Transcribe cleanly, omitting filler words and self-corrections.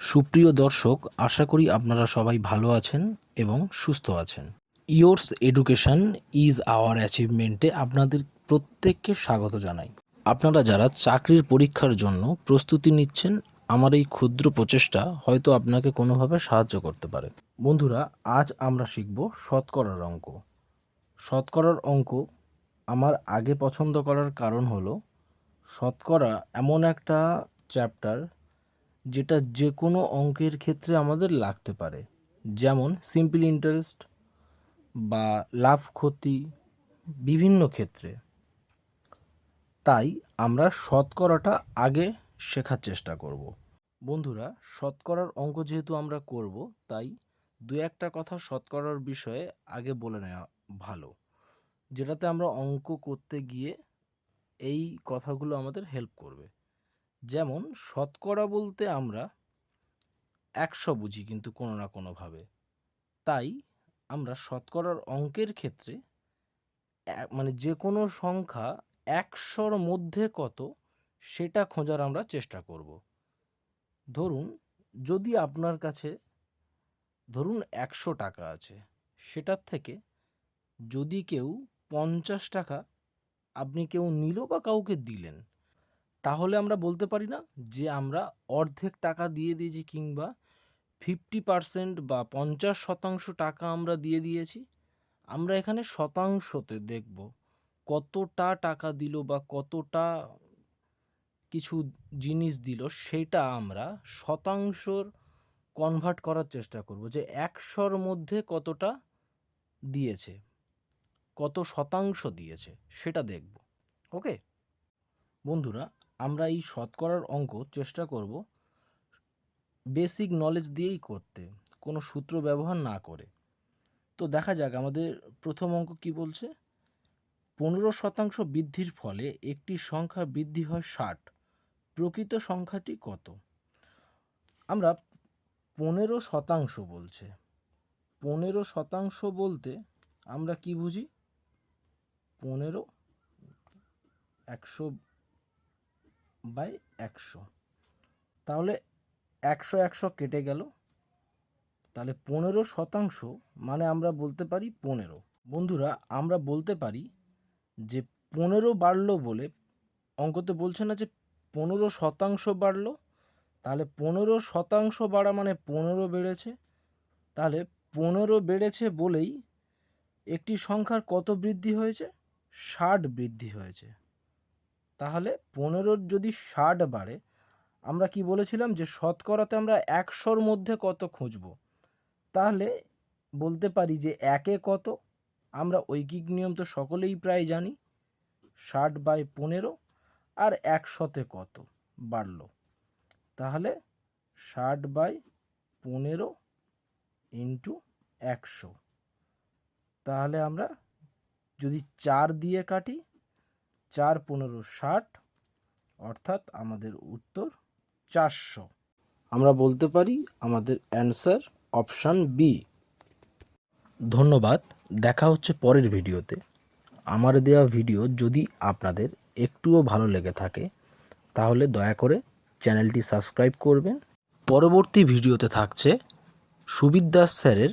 সুপ্রিয় দর্শক, আশা করি আপনারা সবাই ভালো আছেন এবং সুস্থ আছেন। ইয়োর্স এডুকেশন ইজ আওয়ার অ্যাচিভমেন্টে আপনাদের প্রত্যেককে স্বাগত জানাই। আপনারা যারা চাকরির পরীক্ষার জন্য প্রস্তুতি নিচ্ছেন, আমার এই ক্ষুদ্র প্রচেষ্টা হয়তো আপনাকে কোনোভাবে সাহায্য করতে পারে। বন্ধুরা, আজ আমরা শিখব শতকরার অঙ্ক। শতকরার অঙ্ক আমার আগে পছন্দ করার কারণ হলো শতকরা এমন একটা চ্যাপ্টার যেটা যে কোনো অঙ্কের ক্ষেত্রে আমাদের লাগতে পারে, যেমন সিম্পল ইন্টারেস্ট বা লাভ ক্ষতি, বিভিন্ন ক্ষেত্রে। তাই আমরা শতকরাটা আগে শেখার চেষ্টা করব। বন্ধুরা, শতকরার অঙ্ক যেহেতু আমরা করব, তাই দু একটা কথা শতকরার বিষয়ে আগে বলে নেওয়া ভালো, যেটাতে আমরা অঙ্ক করতে গিয়ে এই কথাগুলো আমাদের হেল্প করবে। যেমন শতকরা বলতে আমরা 100 বুঝি কিন্তু কোনো না কোনোভাবে। তাই আমরা শতকরার অঙ্কের ক্ষেত্রে মানে যে কোনো সংখ্যা 100-র মধ্যে কত সেটা খোঁজার আমরা চেষ্টা করব। ধরুন, যদি আপনার কাছে 100 টাকা আছে, সেটার থেকে যদি কেউ 50 টাকা আপনি কেউ নিল বা কাউকে দিলেন, তাহলে আমরা বলতে পারি না যে আমরা অর্ধেক টাকা দিয়ে দিয়েছি, কিংবা 50% বা 50% টাকা আমরা দিয়ে দিয়েছি। আমরা এখানে শতাংশতে দেখব কতটা টাকা দিল বা কতটা কিছু জিনিস দিল, সেটা আমরা শতাংশর কনভার্ট করার চেষ্টা করব, যে 100-র মধ্যে কতটা দিয়েছে, কত শতাংশ দিয়েছে সেটা দেখব। ওকে বন্ধুরা, আমরা এই শতকরার অঙ্ক চেষ্টা করব বেসিক নলেজ দিয়েই করতে, কোনো সূত্র ব্যবহার না করে। তো দেখা যাক আমাদের প্রথম অঙ্ক কি বলছে। 15% বৃদ্ধির ফলে একটি সংখ্যা বৃদ্ধি হয় 60, প্রকৃত সংখ্যাটি কত? আমরা 15% বলছে। 15% বলতে আমরা কি বুঝি? 15 100/100, তাহলে 100 কেটে গেল, তাহলে 15% মানে আমরা বলতে পারি 15। বন্ধুরা, আমরা বলতে পারি যে 15 বাড়লো বলে, অঙ্কতে বলছে না যে 15% বাড়লো, তাহলে 15% বাড়া মানে 15 বেড়েছে। তাহলে 15 বেড়েছে বলেই একটি সংখ্যার কত বৃদ্ধি হয়েছে? 60 বৃদ্ধি হয়েছে। তাহলে 15 যদি 60 বাড়ে, আমরা কি বলেছিলাম যে শতকরাতে আমরা 100-র মধ্যে কত খুঁজব। তাহলে বলতে পারি যে একে কত, আমরা ঐকিক নিয়ম তো সকলেই প্রায় জানি, 60/15। আর 100-তে কত বাড়লো, তাহলে 60/15 ইন্টু 100। তাহলে আমরা যদি 4 দিয়ে কাটি, 4×15 = 60, অর্থাৎ আমাদের উত্তর 400। আমরা বলতে পারি আমাদের অ্যান্সার অপশান বি। ধন্যবাদ, দেখা হচ্ছে পরের ভিডিওতে। আমার দেওয়া ভিডিও যদি আপনাদের একটুও ভালো লেগে থাকে, তাহলে দয়া করে চ্যানেলটি সাবস্ক্রাইব করবেন। পরবর্তী ভিডিওতে থাকছে সুবিদ দাস স্যারের